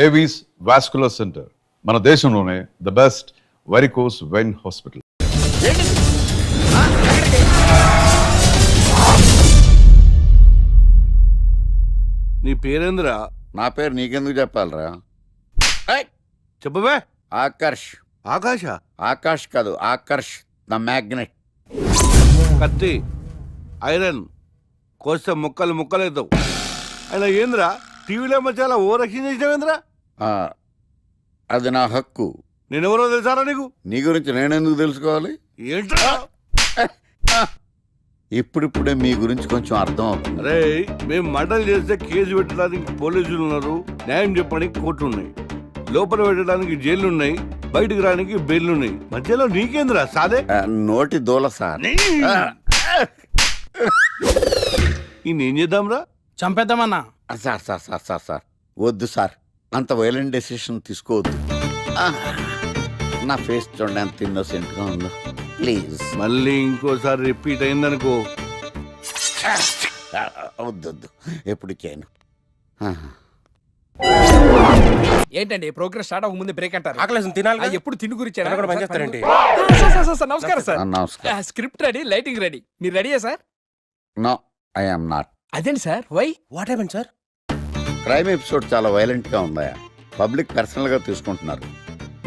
Avis vascular centre, మన దేశంలోనే the best varicose vein hospital. నీ పేరేంద్రా? నా పేరు నీకెందుకు చెప్పాలరా? చెప్పవే. ఆకర్ష్. ఆకాశ? ఆకాష్ కాదు, ఆకర్ష్ ద మ్యాగ్నెట్. కత్తి, ఐరన్ కోస్తే ముక్కలు ముక్కలవుతావు. అయినా ఏంద్రా టీవీలో మధ్య ఓ రక్షణ చేసినావేంద్రా? అది నా హక్కు. నేనెవరో తెలుసారా నీకు? నీ గురించి నేనెందుకు తెలుసుకోవాలి? ఏంట్రా? ఇప్పుడిప్పుడే మీ గురించి కొంచెం అర్థం అవుతుంది. అరే, మేము మర్డర్ చేస్తే కేసు పెట్టడానికి పోలీసులు ఉన్నారు, న్యాయం చెప్పడానికి కోర్టులు ఉన్నాయి, లోపల పెట్టడానికి జైలు ఉన్నాయి, బయటకు రానికి బెయిల్ ఉన్నాయి. మధ్యలో నీకేంద్రా సాదే? నోటి దూల సార్. ఈయనేం చేద్దాంరా? చంపేద్దామన్నా. Sir sir sir sir sir వద్దు సార్, అంత వైలెంట్ డెసిషన్ తీసుకోవద్దు. నా ఫేస్ చూడండి ఎంత ఇన్నోసెంట్ గా ఉందో. ప్లీజ్ మళ్ళీ ఇంకోసారి రిపీట్ అయిందనుకో. వద్దొద్దు, ఎప్పుడు చేయను. ఏంటండి ప్రోగ్రెస్ స్టార్ట్ అవ్వక ముందు బ్రేక్ అంటారు? ఆకలేసం తినాలి. ఎప్పుడు తిని గురించి పనిచేస్తారండి. నమస్కారం సార్. నమస్కారం. Script ready, lighting ready. మీరు రెడీయా sir? No, I am not. అదేంటి sir, why? What happened sir? Crime episode చాలా వైలెంట్ గా ఉందా? పబ్లిక్ పర్సనల్ గా తీసుకుంటున్నారు.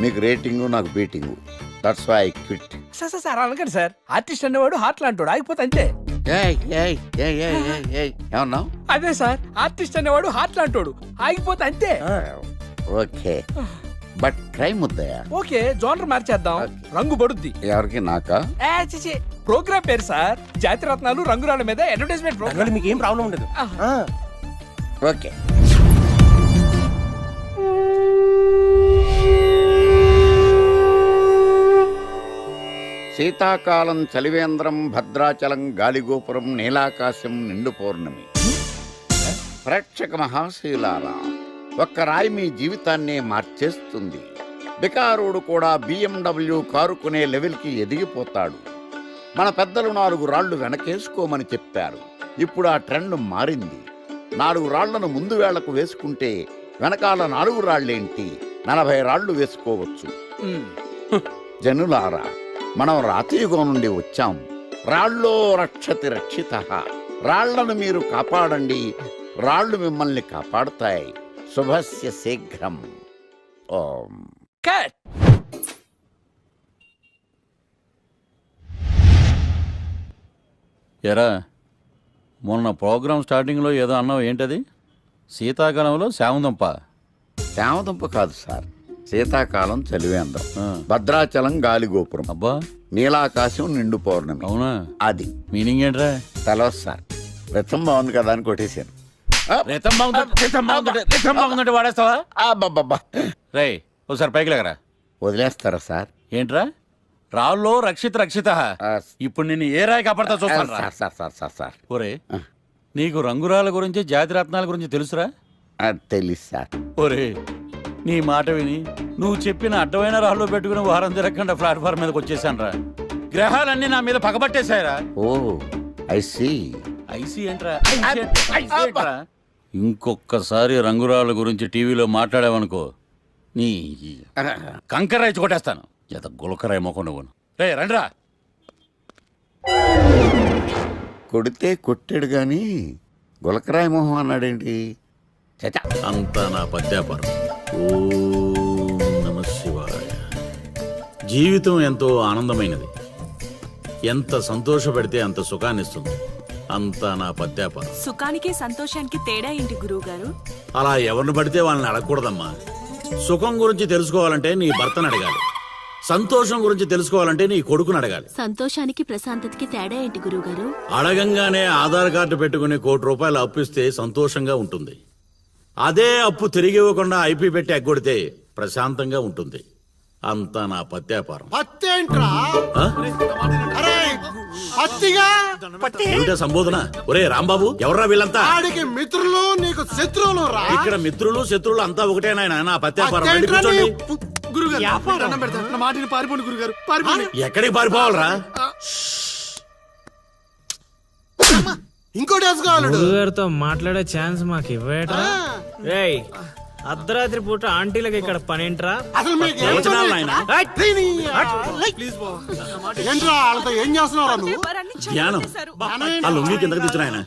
మీకు రేటింగు, నాకు beating. That's why I quit. Sir అనకండి సార్. ఆర్టిస్ట్ అనేవాడు హార్ట్ లాంటాడు, ఆగిపోతే అంతే. ఏమన్నావు? అదే సార్, ఆర్టిస్ట్ అనేవాడు హార్ట్ లాంటాడు, ఆగిపోతే అంతే. ఓకే, బట్ క్రైమ్ వద్దయా? ఓకే, జోనర్ మార్చేద్దాం. రంగు పడుద్ది. ఎవరికి? నాకా? ప్రోగ్రామ్ పేరు సార్ జాతిరత్నాలు రంగురాళ్ళ మీద అడ్వర్టైజ్మెంట్ ప్రోగ్రామ్. మీకు ఏం ప్రాబ్లం ఉండదు. ఓకే. శీతాకాలం చలివేంద్రం, భద్రాచలం గాలిగోపురం, నీలాకాశం, నిండు పౌర్ణమి. ప్రేక్షక మహాశీలారా, ఒక్క రాయి మీ జీవితాన్నే మార్చేస్తుంది. బికారోడు కూడా BMW కారు కొనే లెవెల్కి ఎదిగిపోతాడు. మన పెద్దలు 4 రాళ్లు వెనకేసుకోమని చెప్పారు. ఇప్పుడు ఆ ట్రెండ్ మారింది. 4 రాళ్లను ముందు వేళ్లకు వేసుకుంటే వెనకాల 4 రాళ్లేంటి 40 రాళ్లు వేసుకోవచ్చు. జనులారా, మనం రాతియుగం నుండి వచ్చాం. రాళ్ళో రక్షతి రక్షితః. రాళ్లను మీరు కాపాడండి, రాళ్లు మిమ్మల్ని కాపాడుతాయి. శుభస్య శీఘ్రం. ఓం. కట్. ఎరా, మొన్న ప్రోగ్రామ్ స్టార్టింగ్లో ఏదో అన్నావు, ఏంటది? శీతాకాలంలో శామందంప? శామదుంప కాదు సార్, శీతాకాలం చలివేంద్రం, భద్రాచలం గాలిగోపురం, అబ్బా, నీలాకాశం, నిండు పౌర్ణమి. అవునా? అది మీనింగ్ ఏంట్రా? తెలవదు సార్, రతం బాగుంది కదా అని కొట్టేశాను. వాడేస్తావా? అబ్బబ్బబ్బా, రే ఒకసారి పైకి లేకరా. వదిలేస్తారా సార్? ఏంట్రా? రాళ్ళో రక్షిత రక్షిత. ఇప్పుడు నిన్ను ఏ రాయి కాపాడతా చూస్తాను. Sir sir sir sir sir ఒరే, నీకు రంగురాల గురించి, జాతి రత్నాల గురించి తెలుసురా? తెలీదు సార్. ఒరే, నీ మాట విని నువ్వు చెప్పిన అడ్డమైన రాళ్ళు పెట్టుకుని వారం తిరగకుండా ప్లాట్ఫామ్ మీదకి వచ్చేసాను రా. గ్రహాలన్నీ నా మీద పగబట్టేశాయరా. ఓ, ఐ సీ. ఐసీ ఏంట్రా? ఇంకొకసారి రంగురాళ్ళ గురించి టీవీలో మాట్లాడావనుకో, నీ కంకరాయి కొట్టేస్తాను. ఎంత గులకరాయి మొక్క నువ్వు. రే రండ్రా. కొడితే కొట్టాడు గాని గులకరాయి మొహం అన్నాడేంటి? అంతా నా పద్యాపరం. ఓం నమః శివాయ. జీవితం ఎంతో ఆనందమైనది. ఎంత సంతోషపెడితే అంత సుఖాన్ని ఇస్తుంది. అంతా నా పద్యాపరం. సుఖానికి సంతోషానికి తేడా ఏంటి గురువుగారు? అలా ఎవరిని పడితే వాళ్ళని అడగకూడదమ్మా. సుఖం గురించి తెలుసుకోవాలంటే నీ భర్తను అడగాలి, సంతోషం గురించి తెలుసుకోవాలంటే నీ కొడుకుని అడగాలి. సంతోషానికి ప్రశాంతతకి తేడా ఏంటి గురువుగారు? అడగంగానే ఆధార్ కార్డు పెట్టుకుని ₹1,00,00,000 అప్పు ఇస్తే సంతోషంగా ఉంటుంది. అదే అప్పు తిరిగి ఇవ్వకుండా ఐపీ పెట్టి ఎగ్గొడితే ప్రశాంతంగా ఉంటుంది. అంతా నా పత్యాపారం. ఏమిటా సంబోధన? ఒరే రాంబాబు, ఎవర్రా వీళ్ళంతా? మిత్రులు, నీకు శత్రువులు. ఇక్కడ మిత్రులు శత్రువులు అంతా ఒకటే నాయన. నా పత్యాపారం. పారిపోండి గురుగారు. ఎక్కడికి పారిపోవాలరా? ఇంకోటి వేసుకోవాలి. గురుగారితో మాట్లాడే ఛాన్స్ మాకు ఇవ్వేట్రా. రేయ్, అర్ధరాత్రి పూట ఆంటీలకు ఇక్కడ పనేంట్రా? అసలు మీకు ఏం ప్రవచనాలు పని? నాయనా. దీని, ఏంట్రా వాళ్ళతో ఏం చేస్తున్నావురా నువ్వు? ధ్యానం ఆ లొంగి కిందకి దించిన ఆయన.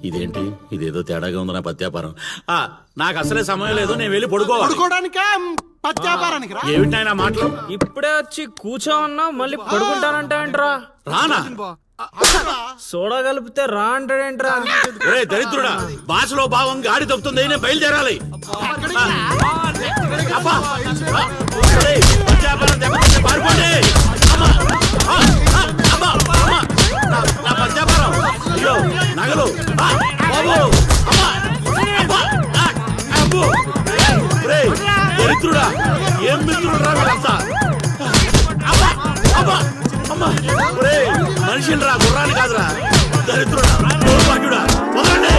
ఇదేంటి ఇదేదో తేడాగా ఉంది నా పత్యాపారం. నాకు అసలే సమయం లేదు, నేను వెళ్ళి పడుకోవాలి. పడుకోవడానికా పత్యాపారానికి రా. ఏమిటి నాయనా మాటలు? ఇప్పుడే వచ్చి కూర్చో ఉన్నా మళ్ళీ పడుకుంటానంటావేంట్రా? రానా? సోడా కలిపితే రా అంటాడేంట్రా? ఒరే దరిద్రుడా, భాషలో భావం గాడి తప్పుతుంది, నేను బయలుదేరాలి. అబ్బా! ఒరేయ్, పత్యాపారం దెబ్బతింటే పారిపోండి. అమ్మా! అమ్మా! అమ్మా! నా పత్యాపారం! అయ్యో, నగలు! బాబు! అమ్మా! అబ్బా! అబ్బో! ఒరేయ్, దరిద్రుడా, ఏం మిత్రుడురా వీళ్ళంతా? అబ్బా! అబ్బా! అమ్మా! ఒరేయ్, మనిషిని రా, గుర్రాన్ని కాదురా. దరిద్రుడా, దౌర్భాగ్యుడా, వదలండి.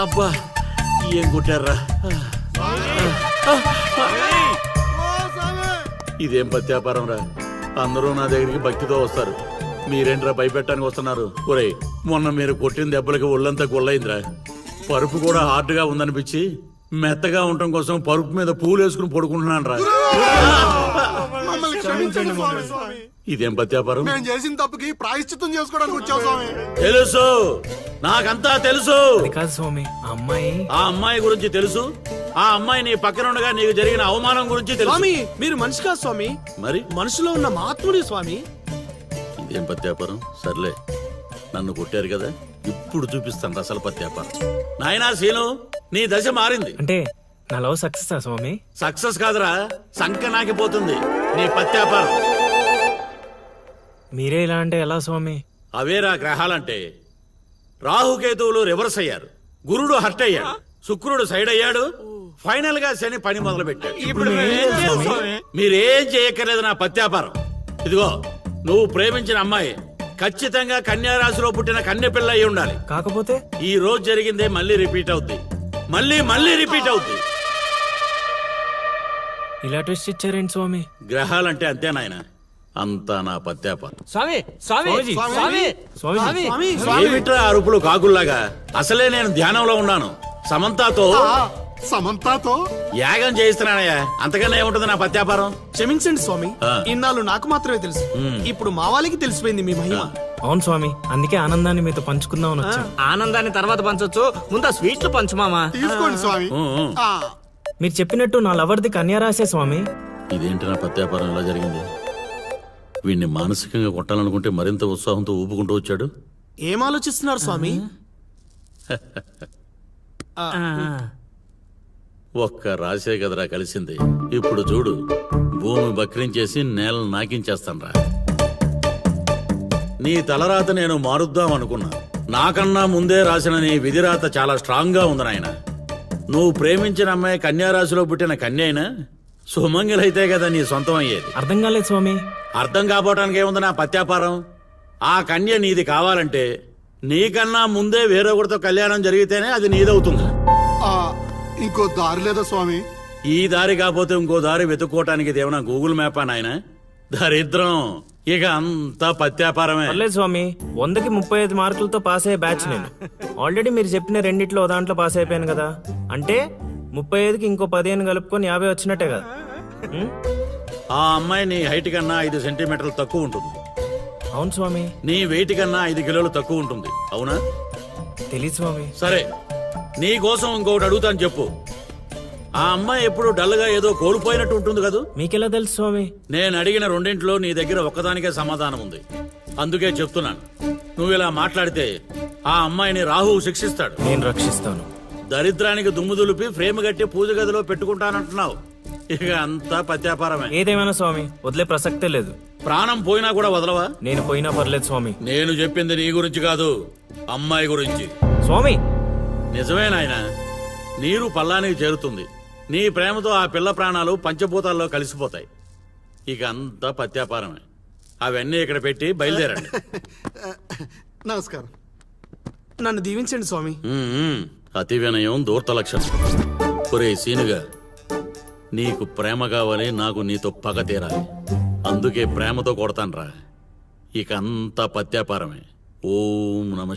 అబ్బా, ఏం కొట్టారా? ఇదేం పత్యాపారం రా, అందరూ నా దగ్గరికి భక్తితో వస్తారు, మీరేంట్రా భయపెట్టడానికి వస్తున్నారు? ఒరేయ్, మొన్న మీరు కొట్టిన దెబ్బలకి ఒళ్ళంతా గుల్లయిందిరా. పరుపు కూడా హార్డ్గా ఉందనిపించి మెత్తగా ఉండటం కోసం పరుపు మీద పూలు వేసుకుని పడుకుంటున్నాను రా. మమ్మల్ని క్షమించండి స్వామి. ఇదేం పత్యాపారం? మేము చేసిన తప్పుకి ప్రాయశ్చిత్తం చేసుకోవడానికి వచ్చావు స్వామి. తెలుసు, నాకంతా తెలుసు. అది కాదు స్వామి, ఆ అమ్మాయి ఆ అమ్మాయి గురించి తెలుసు, ఆ అమ్మాయి నీ పక్కన ఉండగా నీకు జరిగిన అవమానం గురించి తెలుసు. స్వామి మీరు మనిషి కాదు స్వామి, మరి మనసులో ఉన్న మహాత్ముడి స్వామి. ఇదేం పత్యాపారం? సర్లే, నన్ను కొట్టారు కదా, ఇప్పుడు చూపిస్తాను అసలు పత్యాపారం. నాయనా సీను, నీ దశ మారింది. అంటే నా లవ్ సక్సెస్ స్వామి? సక్సెస్ కాదురా, సంక నాకిపోతుంది నీ పత్యాపారం. మీరే ఇలా అంటే ఎలా స్వామి? అవేరా గ్రహాలంటే. రాహుకేతువులు రివర్స్ అయ్యారు, గురుడు హర్ట్ అయ్యాడు, శుక్రుడు సైడ్ అయ్యాడు, ఫైనల్ గా శని పని మొదలు పెట్టాడు. ఇప్పుడు మేమేం చేయాలి స్వామి? మీరేం చేయక్కర్లేదు నా పత్యాపారం. ఇదిగో, నువ్వు ప్రేమించిన అమ్మాయి ఖచ్చితంగా కన్యా రాశిలో పుట్టిన కన్య పిల్ల అయి ఉండాలి. కాకపోతే ఈ రోజు జరిగిందే మళ్ళీ రిపీట్ అవుద్ది, మళ్ళీ రిపీట్ అవుద్ది. ఇలా ట్విస్ట్ ఇచ్చారేంటి స్వామి? గ్రహాలంటే అంతే నాయన, అంతా నా పత్యాపారం. స్వామి స్వామి స్వామి ఏమిట్రా అరుపులు కాకుల్లాగా? అసలే నేను ధ్యానంలో ఉన్నాను. సమంతాతో సమంతాతో యాగం చేయిస్తున్నానయ్యా, అంతకన్నా ఏముంటుంది నా పత్యాపారం? క్షమించండి స్వామి, ఆ. ఇన్నాళ్ళు నాకు మాత్రమే తెలుసు, ఇప్పుడు మా వాళ్ళకి తెలిసిపోయింది మీ మహిమ. అవును స్వామి, అందుకే ఆనందాన్ని మీతో పంచుకుందామని వచ్చాం. ఆనందాన్ని తర్వాత పంచొచ్చు, ముందు ఆ స్వీట్లు పంచు మామా. తీసుకోండి స్వామి. ఆ, మీరు చెప్పినట్టు నా లవర్ది కన్యా రాసే స్వామి. ఇదేంటి నా పత్యాపారం ఇలా జరిగింది? వీడిని మానసికంగా కొట్టాలనుకుంటే మరింత ఉత్సాహంతో ఊపుకుంటూ వచ్చాడు. ఏం ఆలోచిస్తున్నారు స్వామి? ఒక్క రాసే కదరా కలిసింది. ఇప్పుడు చూడు, భూమి బక్రించేసి నేలను నాకించేస్తాన్రా. నీ తలరాత నేను మారుద్దాం అనుకున్నా, నాకన్నా ముందే రాసిన నీ విధిరాత చాలా స్ట్రాంగ్ గా ఉంది నాయన. నువ్వు ప్రేమించిన అమ్మాయి కన్యారాశిలో పుట్టిన కన్య అయినా సుమంగలైతే కదా నీ సొంతం అయ్యేది. అర్థం కాలేదు స్వామి. అర్థం కాపోవటానికి ఏముంది నా పత్యాపారం? ఆ కన్య నీది కావాలంటే నీకన్నా ముందే వేరొకరితో కళ్యాణం జరిగితేనే అది నీదవుతుంది. ఆ, ఇంకో దారి లేదా స్వామి? ఈ దారి కాకపోతే ఇంకో దారి వెతుక్కోవటానికి ఇదేమన్నా గూగుల్ మ్యాపా నాయన? దరిద్రం, ఇక అంతా పత్యాపారమే. పర్లేదు స్వామి, 100కి 35 మార్కులతో పాస్ అయ్యే బ్యాచ్ నేను. ఆల్రెడీ మీరు చెప్పిన రెండిట్లో ఓ దాంట్లో పాస్ అయిపోయాను కదా, అంటే 35కి ఇంకో 15 కలుపుకొని 50 వచ్చినట్టే కదా. ఉం? ఆ అమ్మాయి నీ హైట్ కన్నా 5 సెంటీమీటర్లు తక్కువ ఉంటుంది. అవును స్వామి. నీ వెయిట్ కన్నా 5 కిలోలు తక్కువ ఉంటుంది. అవునా? తెలీదు స్వామి. సరే, నీ కోసం ఇంకొకటి అడుగుతాను, చెప్పు. ఆ అమ్మాయి ఎప్పుడు డల్గా ఏదో కోల్పోయినట్టు ఉంటుంది కదూ? మీకెలా తెలుసు స్వామి? నేను అడిగిన రెండింటిలో నీ దగ్గర ఒక్కదానికే సమాధానం ఉంది. అందుకే చెప్తున్నాను, నువ్వు ఇలా మాట్లాడితే ఆ అమ్మాయిని రాహువు శిక్షిస్తాడు. నేను రక్షిస్తాను. దరిద్రానికి దుమ్ము దులిపి ఫ్రేమ్ కట్టి పూజ గదిలో పెట్టుకుంటానంటున్నావు. ఇక అంతా పత్యాపారమే. ఏదేమైనా స్వామి, వదిలే ప్రసక్తే లేదు. ప్రాణం పోయినా కూడా వదలవా? నేను పోయినా పర్లేదు స్వామి. నేను చెప్పింది నీ గురించి కాదు, అమ్మాయి గురించి. స్వామి నిజమే నాయనా, నీరు పల్లానికి చేరుతుంది. నీ ప్రేమతో ఆ పిల్ల ప్రాణాలు పంచభూతాల్లో కలిసిపోతాయి. ఇక అంతా పత్యాపారమే. అవన్నీ ఇక్కడ పెట్టి బయలుదేరండి. నమస్కారం, నన్ను దీవించండి స్వామి. అతి వినయం దూర్త లక్షణం. ఒరే సీనుగా, నీకు ప్రేమ కావాలి, నాకు నీతో పగ తీరాలి. అందుకే ప్రేమతో కొడతాన్రా. ఇక అంతా పత్యాపారమే. ఓం నమ